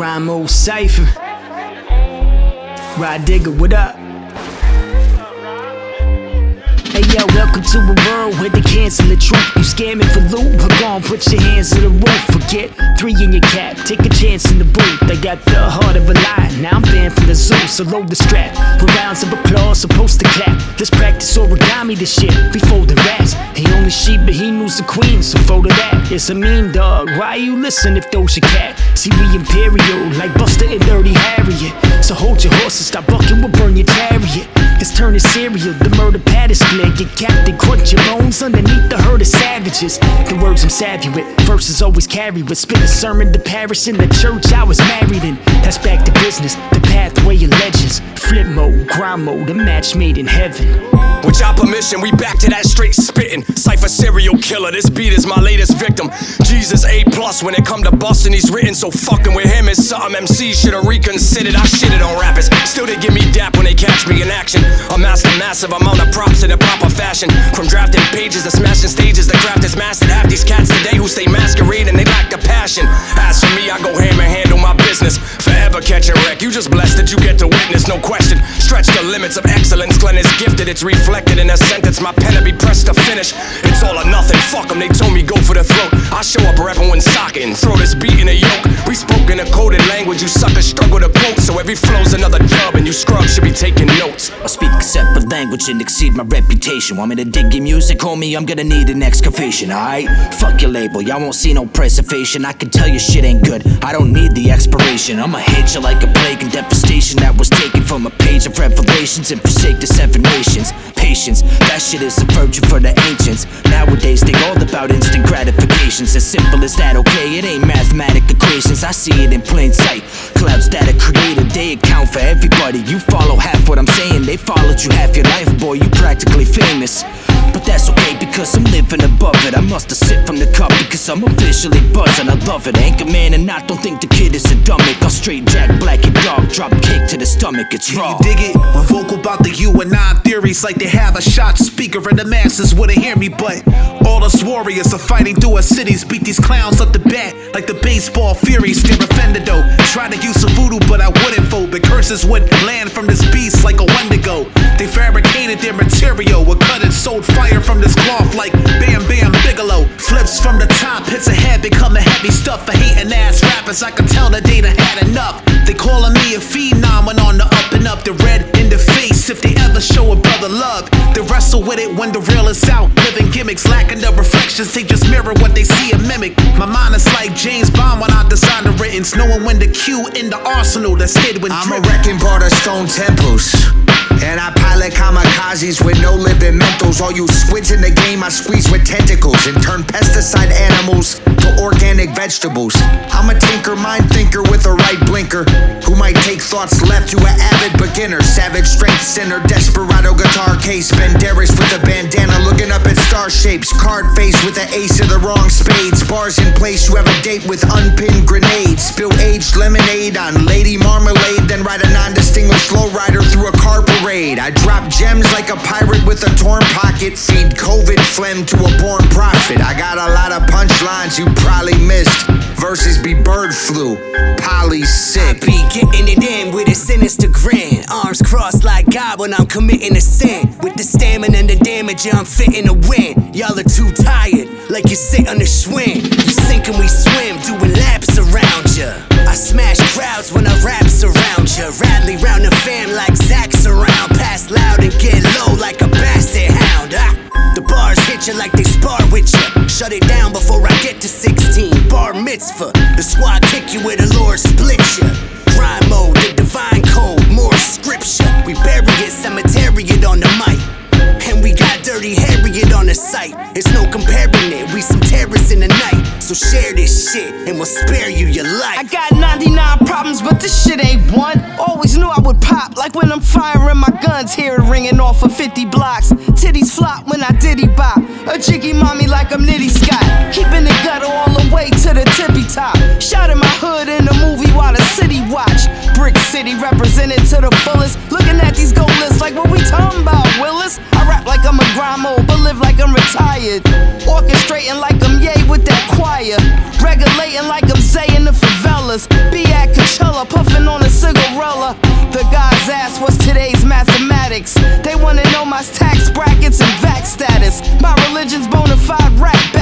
GrindModeCypher. Rah Digga, what up? Hey yo, welcome to a world where they cancel the truth. You scamming for loot, but gon' put your hands to the roof. Forget 3 in your cap, take a chance in the booth. I got the heart of a lion, now I'm banned from the zoo. So load the strap, with rounds of applause supposed to clap. Let's practice origami this shit, we folding rats. He only sheep, but he knows the queen, so fold it that. It's a mean dog, why you listen if those your cat? See we imperial, like Buster and Dirty Harriet. So hold your horses, stop bucking, we'll burn your chariot. It's turning cereal, the murder pad is split. Get capped and crunch your bones underneath the herd of savages. The words I'm savvy with, verses always carry with. Spit a sermon to Paris in the church I was married in. That's back to business, the pathway of legends. Flipmode, grind mode, a match made in heaven. With your permission, we back to that straight spittin'. Cypher serial killer, this beat is my latest victim. Jesus A+ when it come to bustin', he's written. So fucking with him is something MCs should've reconsidered. I shitted on rappers, still they give me dap when they catch me in action. Amassed a massive amount of props in a proper fashion. From drafting pages to smashing stages, the craft is mastered. Half these cats today who stay masquerading, they lack the passion. As for me, I go ham and handle my business. Forever catch a wreck, you just blessed that you get to witness, no question. Stretch the limits of excellence, Glenn is gifted, it's reflected in a sentence. My pen to be pressed to finish. It's all or nothing, fuck them, they told me go for the throat. I show up rapping when socking, throw this beat in a yoke. We spoke in a coded language, you suckers struggle to quote. So every flow's another dub, and you scrubs should be taking notes. I speak a separate language and exceed my reputation. Want me to dig your music, homie? I'm gonna need an excavation, alright? Fuck your label, y'all won't see no preservation. I can tell your shit ain't good, I don't need the expiration. I'ma hit you like a plague and devastation that was taken from a page of revelations and forsake the 7 nations. Patience, that shit is a virtue for the ancients. Nowadays they all about instant gratifications. As simple as that, okay? It ain't mathematic equations, I see it in plain sight. Clouds that are created, they account for everybody. You follow half what I'm saying, they followed you half your life, boy, you practically famous. But that's okay because I'm living above it. I must have sipped from the cup because I'm officially buzzing. I love it, Anchorman, and I don't think the kid is a dummick. I'll straight jack black and dog, drop kick to the stomach, it's raw. Can you dig it? When vocal about the U and I theories like they have a shot speaker and the masses wouldn't hear me. But all us warriors are fighting through our cities. Beat these clowns up the bat like the baseball furies. They're offended though, try to use some voodoo but I wouldn't fold. The curses would land from this beast like a Wendigo. They fabricated their material, were cut and sold fire from this cloth like Bam Bam Bigelow. Flips from the top, hits ahead, become the heavy stuff for hating ass rappers. I can tell that they done had enough. They calling me a phenom when on the up and up. The red in the face if they ever show a brother love. They wrestle with it when the real is out. Living gimmicks, lacking the reflections, they just mirror what they see and mimic. My mind is like James Bond when I design the writtens, knowing when the cue in the arsenal that's hid when I'm a wrecking part of stone temples, and I pilot kamikazes with no living mentals. All you squids in the game I squeeze with tentacles and turn pesticide animals to organic vegetables. I'm a tinker, mind thinker with a right blinker, who might take thoughts left to an avid beginner. Savage strength sinner, desperado guitar case, Banderas with a bandana looking up at star shapes. Card face with an ace of the wrong spades. Bars in place, you have a date with unpinned grenades. Spill aged lemonade on Lady Marmalade, then ride a non-distinguished lowrider through a car parade. I drop gems like a pirate with a torn pocket, feed COVID phlegm to a born prophet. I got a lot of punchlines you probably missed. Verses be bird flu, Polly sick. I be getting it in with a sinister grin. Arms crossed like God when I'm committing a sin. With the stamina and the damage, yeah, I'm fitting to win. Y'all are too tired, like you sit on the Schwinn. You sink and we swim, doing laps around ya. I smash crowds when I raps around ya. Radley round the fam like Zach's around. Pass loud and get low like a basset hound. The bars hit ya like they spar with ya. Shut it down before I get to 16. Bar mitzvah, the squad kick you where the Lord split ya. Grind mode, the divine code, more scripture. We bury it, cemetery it on the mic. And we got Dirty Harriet on the site. It's no comparing it, we some terrorists in the night. So share this shit and we'll spare you your life. I got 99 problems, but this shit ain't one. Always knew I would pop, like when I'm firing my guns. Hear it ringing off of 50 blocks. Titties flop when I diddy bop. A jiggy mommy like I'm Nitty Scott. Keeping it gutter all the way to the tippy top. Shot in my hood in the movie while the city watch. Brick City represented to the fullest. Looking at these gold lists like what we talking about, Willis. I rap like I'm a grind mode, but live like I'm retired. Orchestrating like I'm Ye with that choir. Regulating like I'm Zay in the favelas. Be at Cashapp niggas ask what's today's mathematics. They wanna know my tax brackets and vax status. My religion's bona fide rap